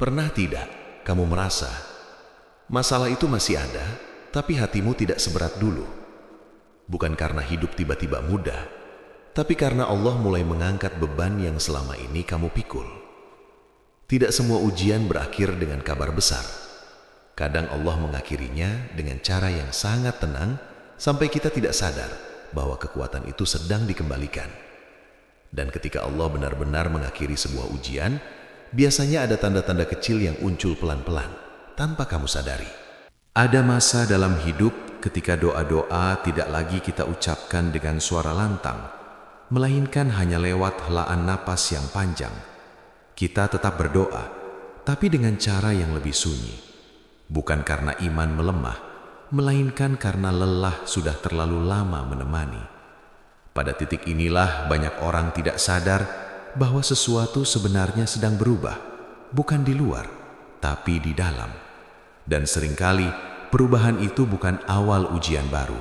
Pernah tidak kamu merasa masalah itu masih ada, tapi hatimu tidak seberat dulu? Bukan karena hidup tiba-tiba mudah, tapi karena Allah mulai mengangkat beban yang selama ini kamu pikul. Tidak semua ujian berakhir dengan kabar besar. Kadang Allah mengakhirinya dengan cara yang sangat tenang sampai kita tidak sadar bahwa kekuatan itu sedang dikembalikan. Dan ketika Allah benar-benar mengakhiri sebuah ujian, biasanya ada tanda-tanda kecil yang muncul pelan-pelan tanpa kamu sadari. Ada masa dalam hidup ketika doa-doa tidak lagi kita ucapkan dengan suara lantang, melainkan hanya lewat helaan napas yang panjang. Kita tetap berdoa, tapi dengan cara yang lebih sunyi. Bukan karena iman melemah, melainkan karena lelah sudah terlalu lama menemani. Pada titik inilah banyak orang tidak sadar bahwa sesuatu sebenarnya sedang berubah, bukan di luar, tapi di dalam. Dan seringkali perubahan itu bukan awal ujian baru,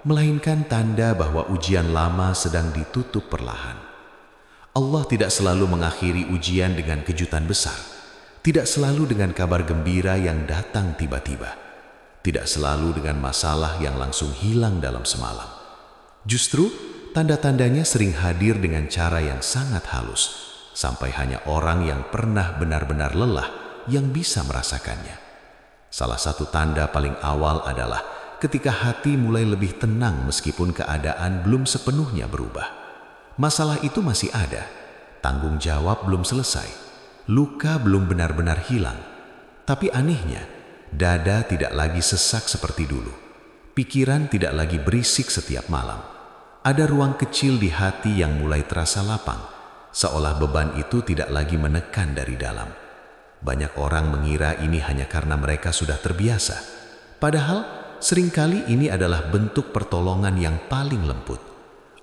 melainkan tanda bahwa ujian lama sedang ditutup perlahan. Allah tidak selalu mengakhiri ujian dengan kejutan besar, tidak selalu dengan kabar gembira yang datang tiba-tiba, tidak selalu dengan masalah yang langsung hilang dalam semalam. Justru tanda-tandanya sering hadir dengan cara yang sangat halus, sampai hanya orang yang pernah benar-benar lelah yang bisa merasakannya. Salah satu tanda paling awal adalah ketika hati mulai lebih tenang meskipun keadaan belum sepenuhnya berubah. Masalah itu masih ada, tanggung jawab belum selesai, luka belum benar-benar hilang. Tapi anehnya, dada tidak lagi sesak seperti dulu. Pikiran tidak lagi berisik setiap malam. Ada ruang kecil di hati yang mulai terasa lapang, seolah beban itu tidak lagi menekan dari dalam. Banyak orang mengira ini hanya karena mereka sudah terbiasa. Padahal seringkali ini adalah bentuk pertolongan yang paling lembut.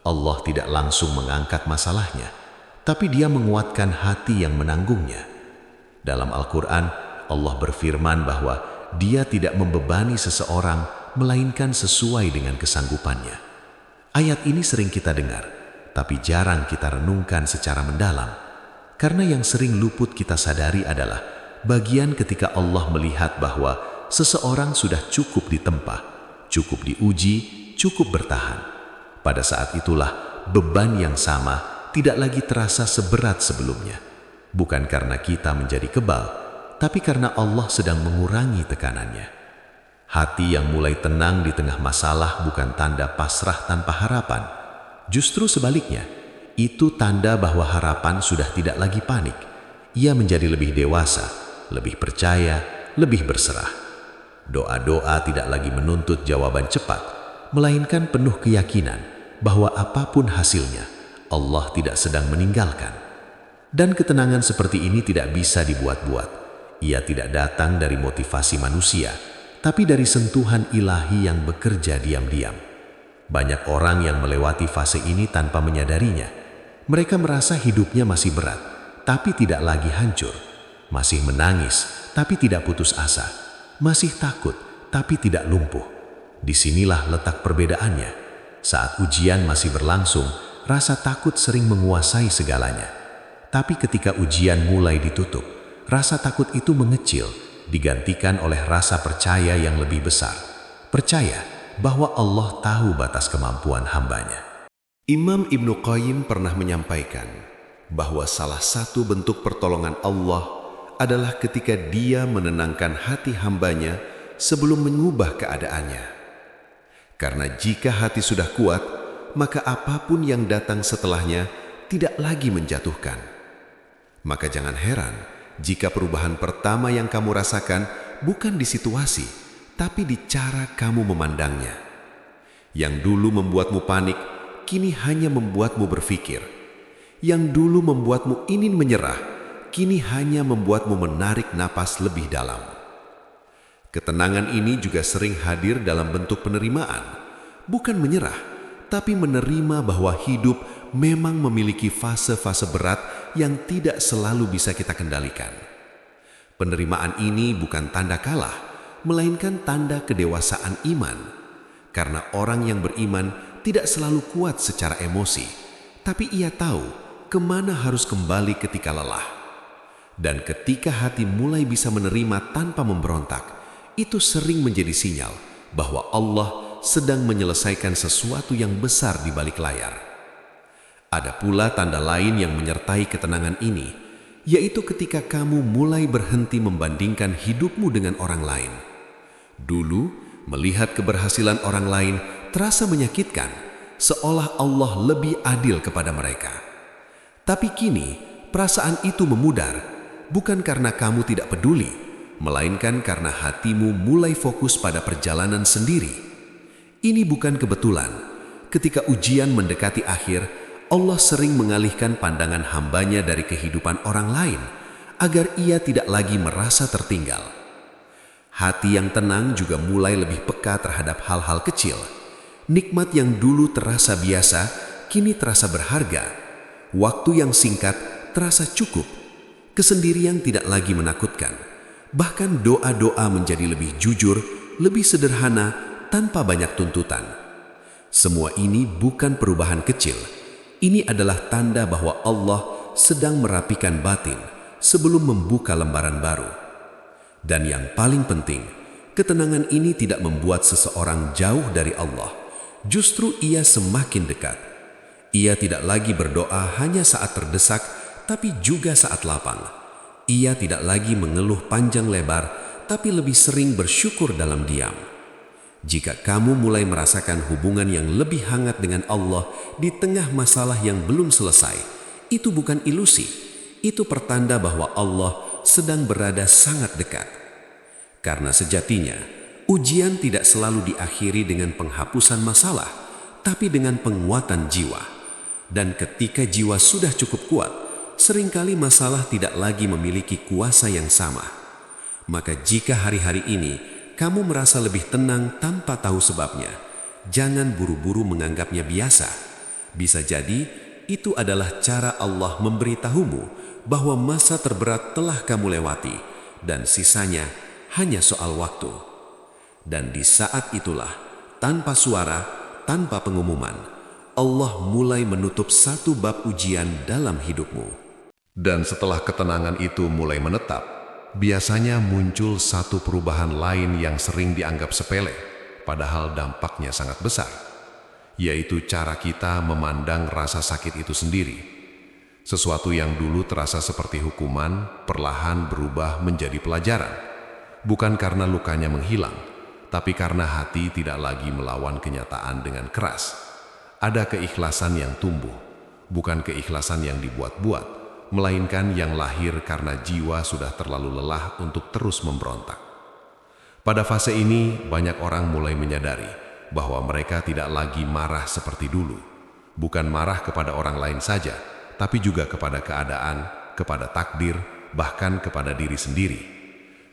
Allah tidak langsung mengangkat masalahnya, tapi Dia menguatkan hati yang menanggungnya. Dalam Al-Quran, Allah berfirman bahwa Dia tidak membebani seseorang, melainkan sesuai dengan kesanggupannya. Ayat ini sering kita dengar, tapi jarang kita renungkan secara mendalam. Karena yang sering luput kita sadari adalah bagian ketika Allah melihat bahwa seseorang sudah cukup ditempa, cukup diuji, cukup bertahan. Pada saat itulah beban yang sama tidak lagi terasa seberat sebelumnya. Bukan karena kita menjadi kebal, tapi karena Allah sedang mengurangi tekanannya. Hati yang mulai tenang di tengah masalah bukan tanda pasrah tanpa harapan. Justru sebaliknya, itu tanda bahwa harapan sudah tidak lagi panik. Ia menjadi lebih dewasa, lebih percaya, lebih berserah. Doa-doa tidak lagi menuntut jawaban cepat, melainkan penuh keyakinan bahwa apapun hasilnya, Allah tidak sedang meninggalkan. Dan ketenangan seperti ini tidak bisa dibuat-buat. Ia tidak datang dari motivasi manusia, tapi dari sentuhan ilahi yang bekerja diam-diam. Banyak orang yang melewati fase ini tanpa menyadarinya. Mereka merasa hidupnya masih berat, tapi tidak lagi hancur. Masih menangis, tapi tidak putus asa. Masih takut, tapi tidak lumpuh. Disinilah letak perbedaannya. Saat ujian masih berlangsung, rasa takut sering menguasai segalanya. Tapi ketika ujian mulai ditutup, rasa takut itu mengecil, digantikan oleh rasa percaya yang lebih besar. Percaya bahwa Allah tahu batas kemampuan hambanya. Imam Ibnu Qayyim pernah menyampaikan bahwa salah satu bentuk pertolongan Allah adalah ketika Dia menenangkan hati hambanya sebelum mengubah keadaannya. Karena jika hati sudah kuat, maka apapun yang datang setelahnya tidak lagi menjatuhkan. Maka jangan heran jika perubahan pertama yang kamu rasakan bukan di situasi, tapi di cara kamu memandangnya. Yang dulu membuatmu panik, kini hanya membuatmu berpikir. Yang dulu membuatmu ingin menyerah, kini hanya membuatmu menarik napas lebih dalam. Ketenangan ini juga sering hadir dalam bentuk penerimaan. Bukan menyerah, tapi menerima bahwa hidup memang memiliki fase-fase berat yang tidak selalu bisa kita kendalikan. Penerimaan ini bukan tanda kalah, melainkan tanda kedewasaan iman. Karena orang yang beriman tidak selalu kuat secara emosi, tapi ia tahu kemana harus kembali ketika lelah. Dan ketika hati mulai bisa menerima tanpa memberontak, itu sering menjadi sinyal bahwa Allah sedang menyelesaikan sesuatu yang besar di balik layar. Ada pula tanda lain yang menyertai ketenangan ini, yaitu ketika kamu mulai berhenti membandingkan hidupmu dengan orang lain. Dulu, melihat keberhasilan orang lain terasa menyakitkan, seolah Allah lebih adil kepada mereka. Tapi kini, perasaan itu memudar, bukan karena kamu tidak peduli, melainkan karena hatimu mulai fokus pada perjalanan sendiri. Ini bukan kebetulan. Ketika ujian mendekati akhir, Allah sering mengalihkan pandangan hambanya dari kehidupan orang lain, agar ia tidak lagi merasa tertinggal. Hati yang tenang juga mulai lebih peka terhadap hal-hal kecil. Nikmat yang dulu terasa biasa, kini terasa berharga. Waktu yang singkat terasa cukup. Kesendirian tidak lagi menakutkan. Bahkan doa-doa menjadi lebih jujur, lebih sederhana, tanpa banyak tuntutan. Semua ini bukan perubahan kecil. Ini adalah tanda bahwa Allah sedang merapikan batin sebelum membuka lembaran baru. Dan yang paling penting, ketenangan ini tidak membuat seseorang jauh dari Allah. Justru ia semakin dekat. Ia tidak lagi berdoa hanya saat terdesak, tapi juga saat lapang. Ia tidak lagi mengeluh panjang lebar, tapi lebih sering bersyukur dalam diam. Jika kamu mulai merasakan hubungan yang lebih hangat dengan Allah di tengah masalah yang belum selesai, itu bukan ilusi. Itu pertanda bahwa Allah sedang berada sangat dekat. Karena sejatinya, ujian tidak selalu diakhiri dengan penghapusan masalah, tapi dengan penguatan jiwa. Dan ketika jiwa sudah cukup kuat, seringkali masalah tidak lagi memiliki kuasa yang sama. Maka jika hari-hari ini kamu merasa lebih tenang tanpa tahu sebabnya, jangan buru-buru menganggapnya biasa. Bisa jadi itu adalah cara Allah memberitahumu bahwa masa terberat telah kamu lewati dan sisanya hanya soal waktu. Dan di saat itulah, tanpa suara, tanpa pengumuman, Allah mulai menutup satu bab ujian dalam hidupmu. Dan setelah ketenangan itu mulai menetap, biasanya muncul satu perubahan lain yang sering dianggap sepele, padahal dampaknya sangat besar, yaitu cara kita memandang rasa sakit itu sendiri. Sesuatu yang dulu terasa seperti hukuman, perlahan berubah menjadi pelajaran. Bukan karena lukanya menghilang, tapi karena hati tidak lagi melawan kenyataan dengan keras. Ada keikhlasan yang tumbuh, bukan keikhlasan yang dibuat-buat, melainkan yang lahir karena jiwa sudah terlalu lelah untuk terus memberontak. Pada fase ini, banyak orang mulai menyadari bahwa mereka tidak lagi marah seperti dulu. Bukan marah kepada orang lain saja, tapi juga kepada keadaan, kepada takdir, bahkan kepada diri sendiri.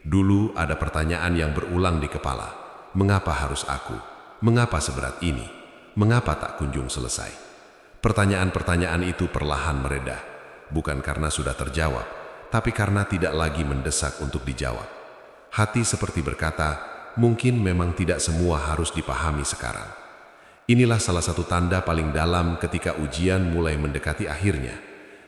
Dulu ada pertanyaan yang berulang di kepala. Mengapa harus aku? Mengapa seberat ini? Mengapa tak kunjung selesai? Pertanyaan-pertanyaan itu perlahan mereda. Bukan karena sudah terjawab, tapi karena tidak lagi mendesak untuk dijawab. Hati seperti berkata, mungkin memang tidak semua harus dipahami sekarang. Inilah salah satu tanda paling dalam ketika ujian mulai mendekati akhirnya.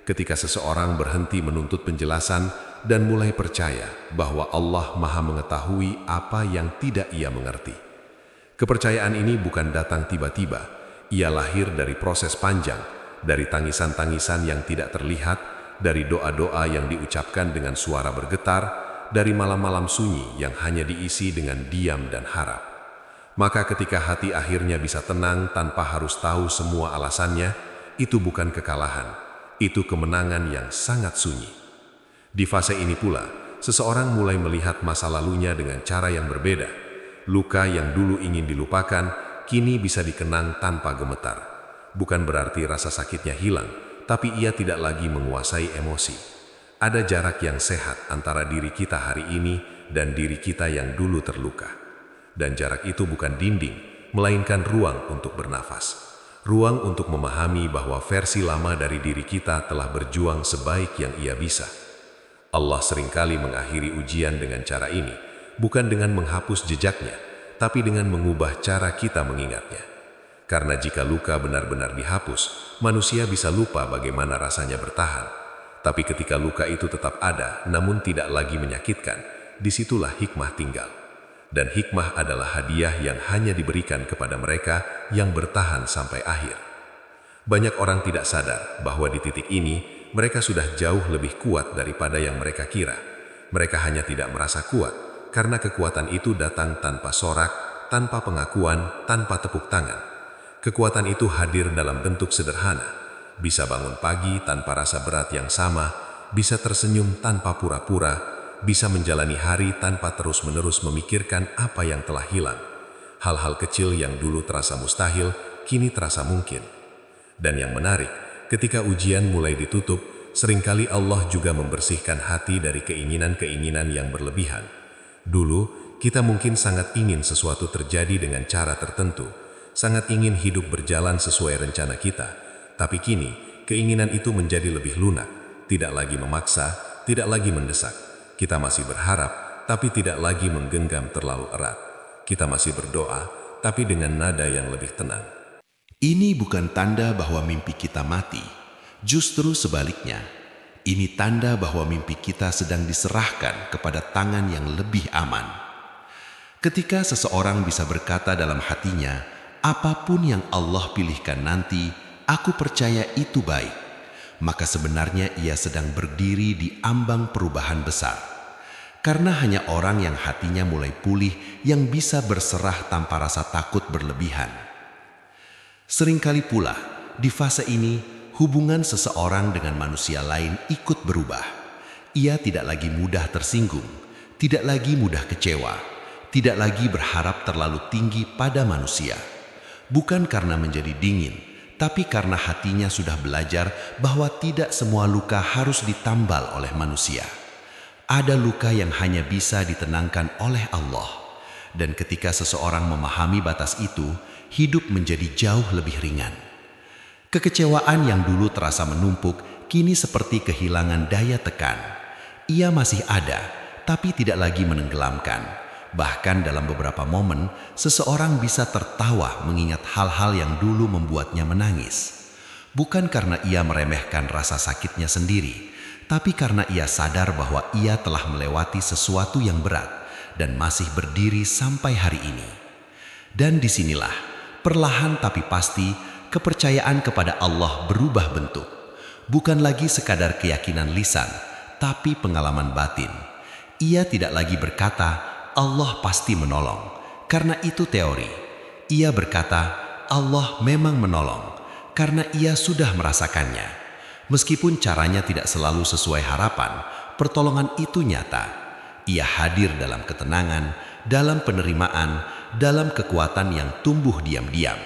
Ketika seseorang berhenti menuntut penjelasan dan mulai percaya bahwa Allah Maha mengetahui apa yang tidak ia mengerti. Kepercayaan ini bukan datang tiba-tiba, ia lahir dari proses panjang, dari tangisan-tangisan yang tidak terlihat, dari doa-doa yang diucapkan dengan suara bergetar, dari malam-malam sunyi yang hanya diisi dengan diam dan harap. Maka ketika hati akhirnya bisa tenang tanpa harus tahu semua alasannya, itu bukan kekalahan, itu kemenangan yang sangat sunyi. Di fase ini pula, seseorang mulai melihat masa lalunya dengan cara yang berbeda. Luka yang dulu ingin dilupakan, kini bisa dikenang tanpa gemetar. Bukan berarti rasa sakitnya hilang, tapi ia tidak lagi menguasai emosi. Ada jarak yang sehat antara diri kita hari ini dan diri kita yang dulu terluka. Dan jarak itu bukan dinding, melainkan ruang untuk bernafas. Ruang untuk memahami bahwa versi lama dari diri kita telah berjuang sebaik yang ia bisa. Allah seringkali mengakhiri ujian dengan cara ini, bukan dengan menghapus jejaknya, tapi dengan mengubah cara kita mengingatnya. Karena jika luka benar-benar dihapus, manusia bisa lupa bagaimana rasanya bertahan. Tapi ketika luka itu tetap ada, namun tidak lagi menyakitkan, disitulah hikmah tinggal. Dan hikmah adalah hadiah yang hanya diberikan kepada mereka yang bertahan sampai akhir. Banyak orang tidak sadar bahwa di titik ini, mereka sudah jauh lebih kuat daripada yang mereka kira. Mereka hanya tidak merasa kuat, karena kekuatan itu datang tanpa sorak, tanpa pengakuan, tanpa tepuk tangan. Kekuatan itu hadir dalam bentuk sederhana. Bisa bangun pagi tanpa rasa berat yang sama, bisa tersenyum tanpa pura-pura, bisa menjalani hari tanpa terus-menerus memikirkan apa yang telah hilang. Hal-hal kecil yang dulu terasa mustahil, kini terasa mungkin. Dan yang menarik, ketika ujian mulai ditutup, seringkali Allah juga membersihkan hati dari keinginan-keinginan yang berlebihan. Dulu, kita mungkin sangat ingin sesuatu terjadi dengan cara tertentu, sangat ingin hidup berjalan sesuai rencana kita. Tapi kini, keinginan itu menjadi lebih lunak, tidak lagi memaksa, tidak lagi mendesak. Kita masih berharap, tapi tidak lagi menggenggam terlalu erat. Kita masih berdoa, tapi dengan nada yang lebih tenang. Ini bukan tanda bahwa mimpi kita mati. Justru sebaliknya, ini tanda bahwa mimpi kita sedang diserahkan kepada tangan yang lebih aman. Ketika seseorang bisa berkata dalam hatinya, apapun yang Allah pilihkan nanti, aku percaya itu baik, maka sebenarnya ia sedang berdiri di ambang perubahan besar. Karena hanya orang yang hatinya mulai pulih yang bisa berserah tanpa rasa takut berlebihan. Seringkali pula, di fase ini, hubungan seseorang dengan manusia lain ikut berubah. Ia tidak lagi mudah tersinggung, tidak lagi mudah kecewa, tidak lagi berharap terlalu tinggi pada manusia. Bukan karena menjadi dingin, tapi karena hatinya sudah belajar bahwa tidak semua luka harus ditambal oleh manusia. Ada luka yang hanya bisa ditenangkan oleh Allah. Dan ketika seseorang memahami batas itu, hidup menjadi jauh lebih ringan. Kekecewaan yang dulu terasa menumpuk, kini seperti kehilangan daya tekan. Ia masih ada, tapi tidak lagi menenggelamkan. Bahkan dalam beberapa momen, seseorang bisa tertawa mengingat hal-hal yang dulu membuatnya menangis. Bukan karena ia meremehkan rasa sakitnya sendiri, tapi karena ia sadar bahwa ia telah melewati sesuatu yang berat dan masih berdiri sampai hari ini. Dan disinilah, perlahan tapi pasti, kepercayaan kepada Allah berubah bentuk. Bukan lagi sekadar keyakinan lisan, tapi pengalaman batin. Ia tidak lagi berkata, Allah pasti menolong, karena itu teori. Ia berkata, Allah memang menolong, karena ia sudah merasakannya. Meskipun caranya tidak selalu sesuai harapan, pertolongan itu nyata. Ia hadir dalam ketenangan, dalam penerimaan, dalam kekuatan yang tumbuh diam-diam.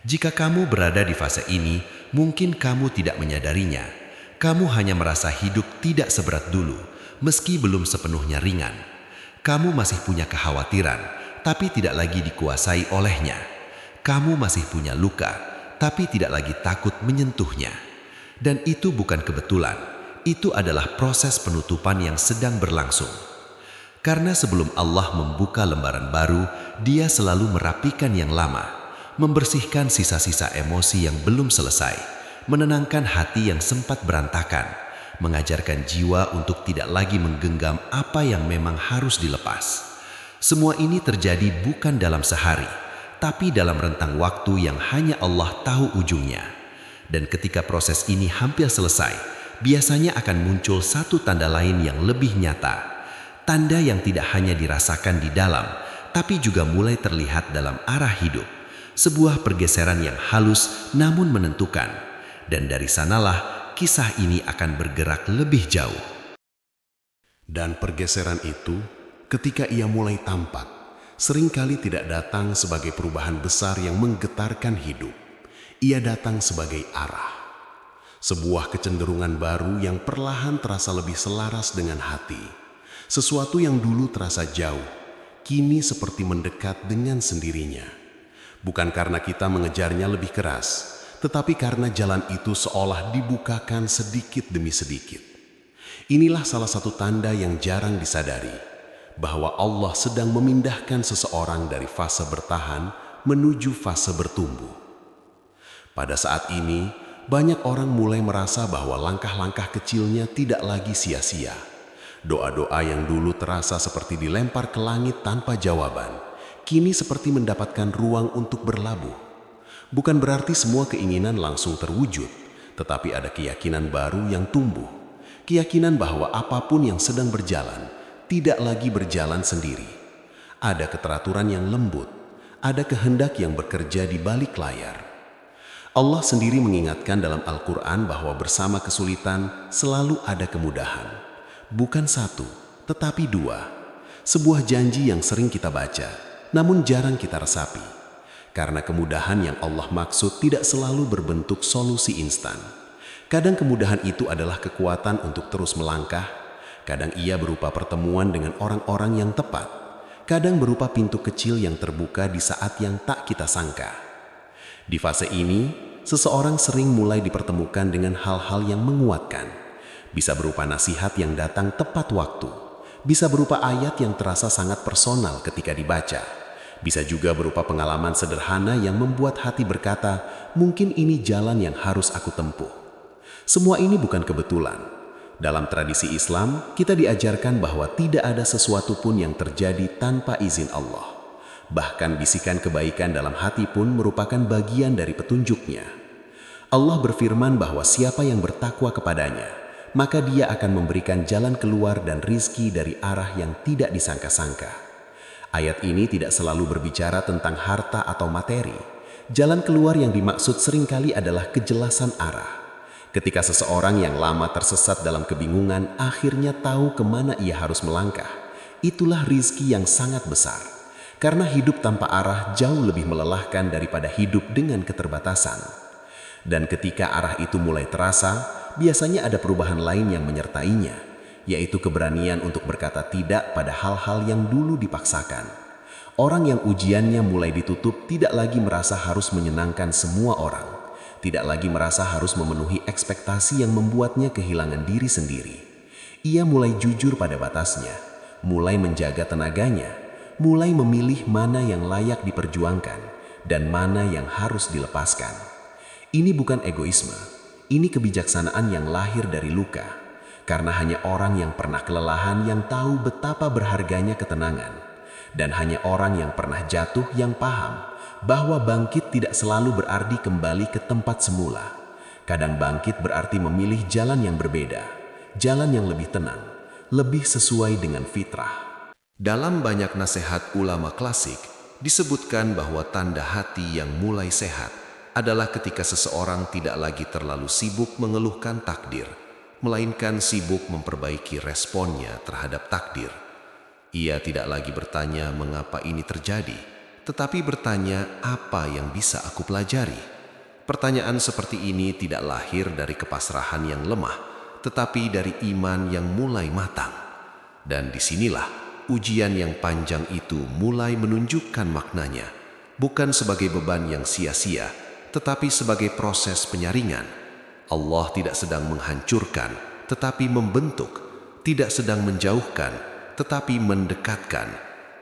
Jika kamu berada di fase ini, mungkin kamu tidak menyadarinya. Kamu hanya merasa hidup tidak seberat dulu, meski belum sepenuhnya ringan. Kamu masih punya kekhawatiran, tapi tidak lagi dikuasai olehnya. Kamu masih punya luka, tapi tidak lagi takut menyentuhnya. Dan itu bukan kebetulan. Itu adalah proses penutupan yang sedang berlangsung. Karena sebelum Allah membuka lembaran baru, Dia selalu merapikan yang lama, membersihkan sisa-sisa emosi yang belum selesai, menenangkan hati yang sempat berantakan, mengajarkan jiwa untuk tidak lagi menggenggam apa yang memang harus dilepas. Semua ini terjadi bukan dalam sehari, tapi dalam rentang waktu yang hanya Allah tahu ujungnya. Dan ketika proses ini hampir selesai, biasanya akan muncul satu tanda lain yang lebih nyata. Tanda yang tidak hanya dirasakan di dalam, tapi juga mulai terlihat dalam arah hidup. Sebuah pergeseran yang halus namun menentukan. Dan dari sanalah kisah ini akan bergerak lebih jauh. Dan pergeseran itu, ketika ia mulai tampak, seringkali tidak datang sebagai perubahan besar yang menggetarkan hidup. Ia datang sebagai arah. Sebuah kecenderungan baru yang perlahan terasa lebih selaras dengan hati. Sesuatu yang dulu terasa jauh, kini seperti mendekat dengan sendirinya. Bukan karena kita mengejarnya lebih keras, tetapi karena jalan itu seolah dibukakan sedikit demi sedikit. Inilah salah satu tanda yang jarang disadari, bahwa Allah sedang memindahkan seseorang dari fase bertahan menuju fase bertumbuh. Pada saat ini, banyak orang mulai merasa bahwa langkah-langkah kecilnya tidak lagi sia-sia. Doa-doa yang dulu terasa seperti dilempar ke langit tanpa jawaban, kini seperti mendapatkan ruang untuk berlabuh. Bukan berarti semua keinginan langsung terwujud, tetapi ada keyakinan baru yang tumbuh. Keyakinan bahwa apapun yang sedang berjalan, tidak lagi berjalan sendiri. Ada keteraturan yang lembut, ada kehendak yang bekerja di balik layar. Allah sendiri mengingatkan dalam Al-Quran bahwa bersama kesulitan selalu ada kemudahan. Bukan satu, tetapi dua. Sebuah janji yang sering kita baca, namun jarang kita resapi. Karena kemudahan yang Allah maksud tidak selalu berbentuk solusi instan. Kadang kemudahan itu adalah kekuatan untuk terus melangkah. Kadang ia berupa pertemuan dengan orang-orang yang tepat. Kadang berupa pintu kecil yang terbuka di saat yang tak kita sangka. Di fase ini, seseorang sering mulai dipertemukan dengan hal-hal yang menguatkan. Bisa berupa nasihat yang datang tepat waktu. Bisa berupa ayat yang terasa sangat personal ketika dibaca. Bisa juga berupa pengalaman sederhana yang membuat hati berkata, mungkin ini jalan yang harus aku tempuh. Semua ini bukan kebetulan. Dalam tradisi Islam, kita diajarkan bahwa tidak ada sesuatu pun yang terjadi tanpa izin Allah. Bahkan bisikan kebaikan dalam hati pun merupakan bagian dari petunjuknya. Allah berfirman bahwa siapa yang bertakwa kepadanya, maka dia akan memberikan jalan keluar dan rizki dari arah yang tidak disangka-sangka. Ayat ini tidak selalu berbicara tentang harta atau materi. Jalan keluar yang dimaksud seringkali adalah kejelasan arah. Ketika seseorang yang lama tersesat dalam kebingungan akhirnya tahu kemana ia harus melangkah, itulah rizki yang sangat besar. Karena hidup tanpa arah jauh lebih melelahkan daripada hidup dengan keterbatasan. Dan ketika arah itu mulai terasa, biasanya ada perubahan lain yang menyertainya, yaitu keberanian untuk berkata tidak pada hal-hal yang dulu dipaksakan. Orang yang ujiannya mulai ditutup tidak lagi merasa harus menyenangkan semua orang, tidak lagi merasa harus memenuhi ekspektasi yang membuatnya kehilangan diri sendiri. Ia mulai jujur pada batasnya, mulai menjaga tenaganya, mulai memilih mana yang layak diperjuangkan dan mana yang harus dilepaskan. Ini bukan egoisme, ini kebijaksanaan yang lahir dari luka. Karena hanya orang yang pernah kelelahan yang tahu betapa berharganya ketenangan. Dan hanya orang yang pernah jatuh yang paham bahwa bangkit tidak selalu berarti kembali ke tempat semula. Kadang bangkit berarti memilih jalan yang berbeda, jalan yang lebih tenang, lebih sesuai dengan fitrah. Dalam banyak nasihat ulama klasik, disebutkan bahwa tanda hati yang mulai sehat adalah ketika seseorang tidak lagi terlalu sibuk mengeluhkan takdir, melainkan sibuk memperbaiki responnya terhadap takdir. Ia tidak lagi bertanya mengapa ini terjadi, tetapi bertanya apa yang bisa aku pelajari. Pertanyaan seperti ini tidak lahir dari kepasrahan yang lemah, tetapi dari iman yang mulai matang. Dan disinilah ujian yang panjang itu mulai menunjukkan maknanya, bukan sebagai beban yang sia-sia, tetapi sebagai proses penyaringan. Allah tidak sedang menghancurkan, tetapi membentuk, tidak sedang menjauhkan, tetapi mendekatkan.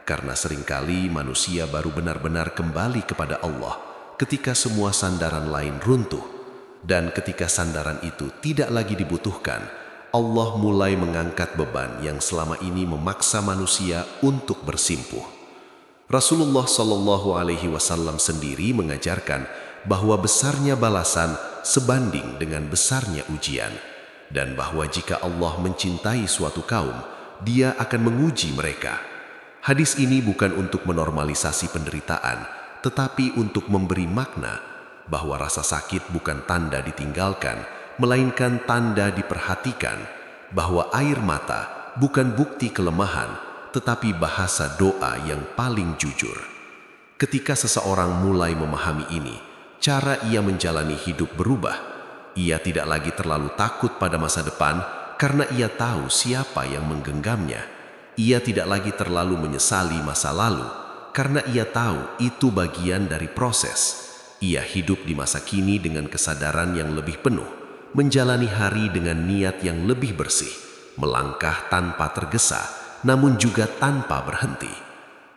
Karena seringkali manusia baru benar-benar kembali kepada Allah ketika semua sandaran lain runtuh. Dan ketika sandaran itu tidak lagi dibutuhkan, Allah mulai mengangkat beban yang selama ini memaksa manusia untuk bersimpuh. Rasulullah Shallallahu Alaihi Wasallam sendiri mengajarkan bahwa besarnya balasan sebanding dengan besarnya ujian, dan bahwa jika Allah mencintai suatu kaum, Dia akan menguji mereka. Hadis ini bukan untuk menormalisasi penderitaan, tetapi untuk memberi makna bahwa rasa sakit bukan tanda ditinggalkan, melainkan tanda diperhatikan, bahwa air mata bukan bukti kelemahan, tetapi bahasa doa yang paling jujur. Ketika seseorang mulai memahami ini, cara ia menjalani hidup berubah. Ia tidak lagi terlalu takut pada masa depan karena ia tahu siapa yang menggenggamnya. Ia tidak lagi terlalu menyesali masa lalu karena ia tahu itu bagian dari proses. Ia hidup di masa kini dengan kesadaran yang lebih penuh, menjalani hari dengan niat yang lebih bersih, melangkah tanpa tergesa, namun juga tanpa berhenti.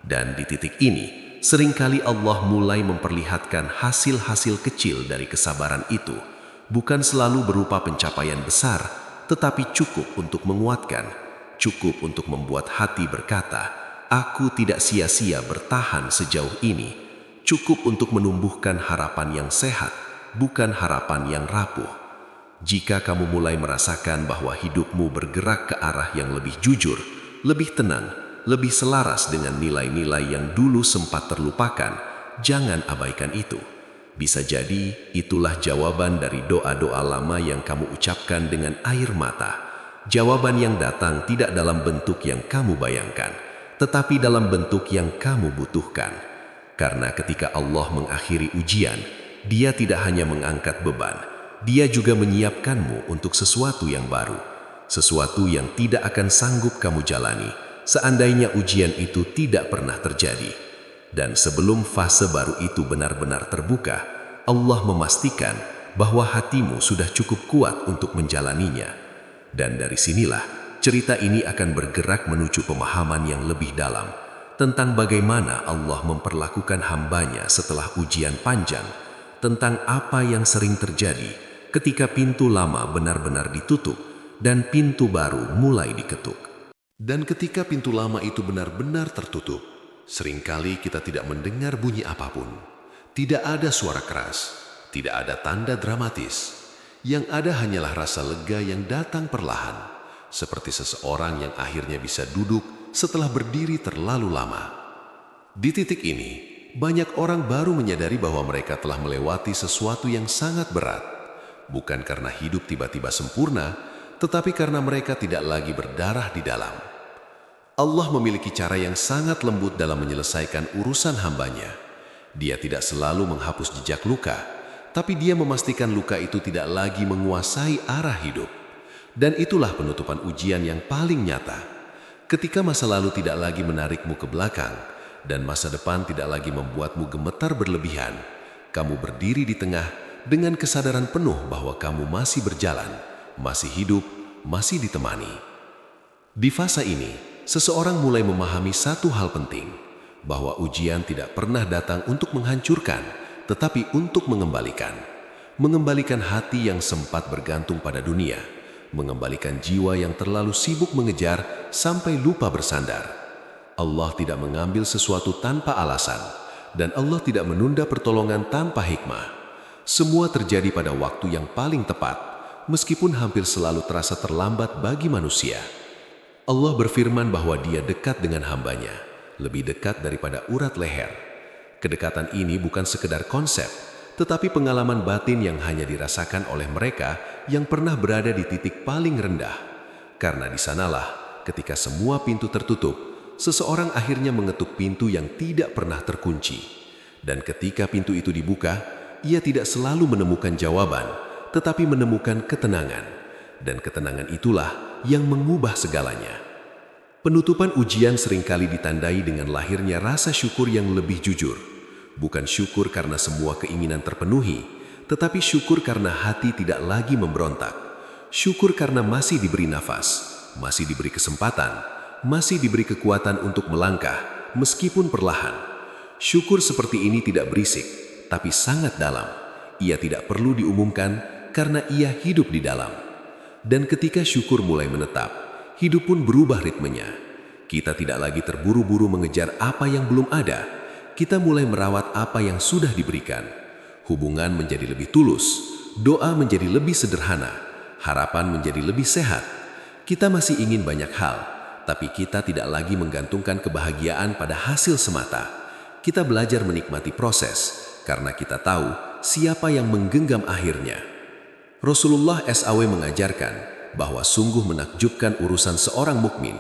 Dan di titik ini, seringkali Allah mulai memperlihatkan hasil-hasil kecil dari kesabaran itu, bukan selalu berupa pencapaian besar, tetapi cukup untuk menguatkan, cukup untuk membuat hati berkata, "Aku tidak sia-sia bertahan sejauh ini." Cukup untuk menumbuhkan harapan yang sehat, bukan harapan yang rapuh. Jika kamu mulai merasakan bahwa hidupmu bergerak ke arah yang lebih jujur, lebih tenang, lebih selaras dengan nilai-nilai yang dulu sempat terlupakan, jangan abaikan itu. Bisa jadi itulah jawaban dari doa-doa lama yang kamu ucapkan dengan air mata. Jawaban yang datang tidak dalam bentuk yang kamu bayangkan, tetapi dalam bentuk yang kamu butuhkan. Karena ketika Allah mengakhiri ujian, Dia tidak hanya mengangkat beban, Dia juga menyiapkanmu untuk sesuatu yang baru, sesuatu yang tidak akan sanggup kamu jalani seandainya ujian itu tidak pernah terjadi. Dan sebelum fase baru itu benar-benar terbuka, Allah memastikan bahwa hatimu sudah cukup kuat untuk menjalaninya. Dan dari sinilah cerita ini akan bergerak menuju pemahaman yang lebih dalam tentang bagaimana Allah memperlakukan hambanya setelah ujian panjang, tentang apa yang sering terjadi ketika pintu lama benar-benar ditutup dan pintu baru mulai diketuk. Dan ketika pintu lama itu benar-benar tertutup, seringkali kita tidak mendengar bunyi apapun. Tidak ada suara keras, tidak ada tanda dramatis. Yang ada hanyalah rasa lega yang datang perlahan, seperti seseorang yang akhirnya bisa duduk setelah berdiri terlalu lama. Di titik ini, banyak orang baru menyadari bahwa mereka telah melewati sesuatu yang sangat berat. Bukan karena hidup tiba-tiba sempurna, tetapi karena mereka tidak lagi berdarah di dalam. Allah memiliki cara yang sangat lembut dalam menyelesaikan urusan hambanya. Dia tidak selalu menghapus jejak luka, tapi Dia memastikan luka itu tidak lagi menguasai arah hidup. Dan itulah penutupan ujian yang paling nyata. Ketika masa lalu tidak lagi menarikmu ke belakang, dan masa depan tidak lagi membuatmu gemetar berlebihan, kamu berdiri di tengah dengan kesadaran penuh bahwa kamu masih berjalan, masih hidup, masih ditemani. Di fase ini, seseorang mulai memahami satu hal penting, bahwa ujian tidak pernah datang untuk menghancurkan, tetapi untuk mengembalikan. Mengembalikan hati yang sempat bergantung pada dunia, mengembalikan jiwa yang terlalu sibuk mengejar sampai lupa bersandar. Allah tidak mengambil sesuatu tanpa alasan, dan Allah tidak menunda pertolongan tanpa hikmah. Semua terjadi pada waktu yang paling tepat, meskipun hampir selalu terasa terlambat bagi manusia. Allah berfirman bahwa Dia dekat dengan hambanya, lebih dekat daripada urat leher. Kedekatan ini bukan sekedar konsep, tetapi pengalaman batin yang hanya dirasakan oleh mereka yang pernah berada di titik paling rendah. Karena di sanalah, ketika semua pintu tertutup, seseorang akhirnya mengetuk pintu yang tidak pernah terkunci. Dan ketika pintu itu dibuka, ia tidak selalu menemukan jawaban, tetapi menemukan ketenangan. Dan ketenangan itulah yang mengubah segalanya. Penutupan ujian seringkali ditandai dengan lahirnya rasa syukur yang lebih jujur. Bukan syukur karena semua keinginan terpenuhi, tetapi syukur karena hati tidak lagi memberontak. Syukur karena masih diberi nafas, masih diberi kesempatan, masih diberi kekuatan untuk melangkah, meskipun perlahan. Syukur seperti ini tidak berisik, tapi sangat dalam. Ia tidak perlu diumumkan karena ia hidup di dalam. Dan ketika syukur mulai menetap, hidup pun berubah ritmenya. Kita tidak lagi terburu-buru mengejar apa yang belum ada. Kita mulai merawat apa yang sudah diberikan. Hubungan menjadi lebih tulus, doa menjadi lebih sederhana, harapan menjadi lebih sehat. Kita masih ingin banyak hal, tapi kita tidak lagi menggantungkan kebahagiaan pada hasil semata. Kita belajar menikmati proses, karena kita tahu siapa yang menggenggam akhirnya. Rasulullah SAW mengajarkan bahwa sungguh menakjubkan urusan seorang mukmin.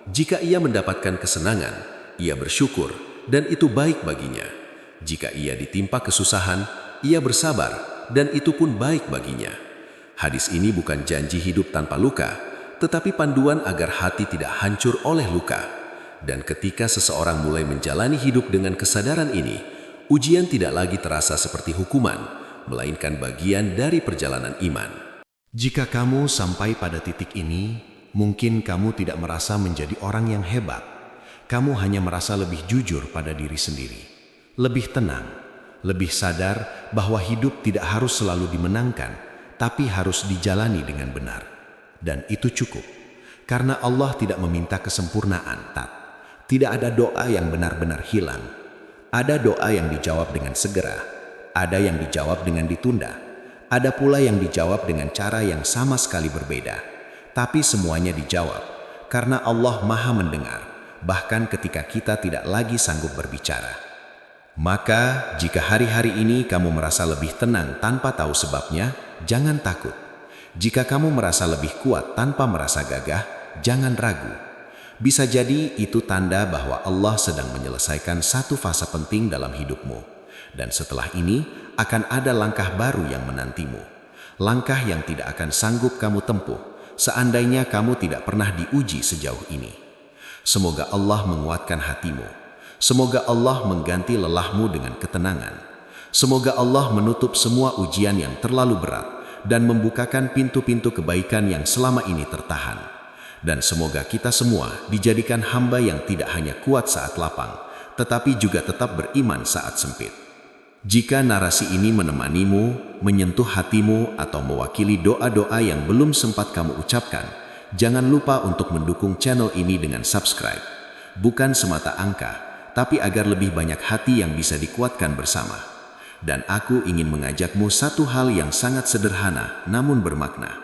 Jika ia mendapatkan kesenangan, ia bersyukur dan itu baik baginya. Jika ia ditimpa kesusahan, ia bersabar dan itu pun baik baginya. Hadis ini bukan janji hidup tanpa luka, tetapi panduan agar hati tidak hancur oleh luka. Dan ketika seseorang mulai menjalani hidup dengan kesadaran ini, ujian tidak lagi terasa seperti hukuman, melainkan bagian dari perjalanan iman. Jika kamu sampai pada titik ini, mungkin kamu tidak merasa menjadi orang yang hebat. Kamu hanya merasa lebih jujur pada diri sendiri, lebih tenang, lebih sadar bahwa hidup tidak harus selalu dimenangkan, tapi harus dijalani dengan benar. Dan itu cukup, karena Allah tidak meminta kesempurnaan, Tidak ada doa yang benar-benar hilang. Ada doa yang dijawab dengan segera, ada yang dijawab dengan ditunda, ada pula yang dijawab dengan cara yang sama sekali berbeda. Tapi semuanya dijawab, karena Allah Maha mendengar, bahkan ketika kita tidak lagi sanggup berbicara. Maka, jika hari-hari ini kamu merasa lebih tenang tanpa tahu sebabnya, jangan takut. Jika kamu merasa lebih kuat tanpa merasa gagah, jangan ragu. Bisa jadi itu tanda bahwa Allah sedang menyelesaikan satu fase penting dalam hidupmu. Dan setelah ini, akan ada langkah baru yang menantimu. Langkah yang tidak akan sanggup kamu tempuh, seandainya kamu tidak pernah diuji sejauh ini. Semoga Allah menguatkan hatimu. Semoga Allah mengganti lelahmu dengan ketenangan. Semoga Allah menutup semua ujian yang terlalu berat dan membukakan pintu-pintu kebaikan yang selama ini tertahan. Dan semoga kita semua dijadikan hamba yang tidak hanya kuat saat lapang, tetapi juga tetap beriman saat sempit. Jika narasi ini menemanimu, menyentuh hatimu, atau mewakili doa-doa yang belum sempat kamu ucapkan, jangan lupa untuk mendukung channel ini dengan subscribe. Bukan semata angka, tapi agar lebih banyak hati yang bisa dikuatkan bersama. Dan aku ingin mengajakmu satu hal yang sangat sederhana namun bermakna.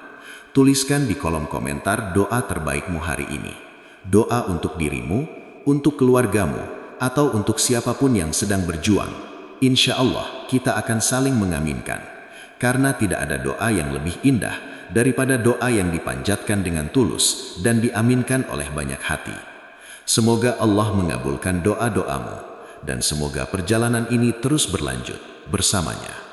Tuliskan di kolom komentar doa terbaikmu hari ini. Doa untuk dirimu, untuk keluargamu, atau untuk siapapun yang sedang berjuang. Insya Allah kita akan saling mengaminkan. Karena tidak ada doa yang lebih indah daripada doa yang dipanjatkan dengan tulus dan diaminkan oleh banyak hati. Semoga Allah mengabulkan doa-doamu, dan semoga perjalanan ini terus berlanjut bersamanya.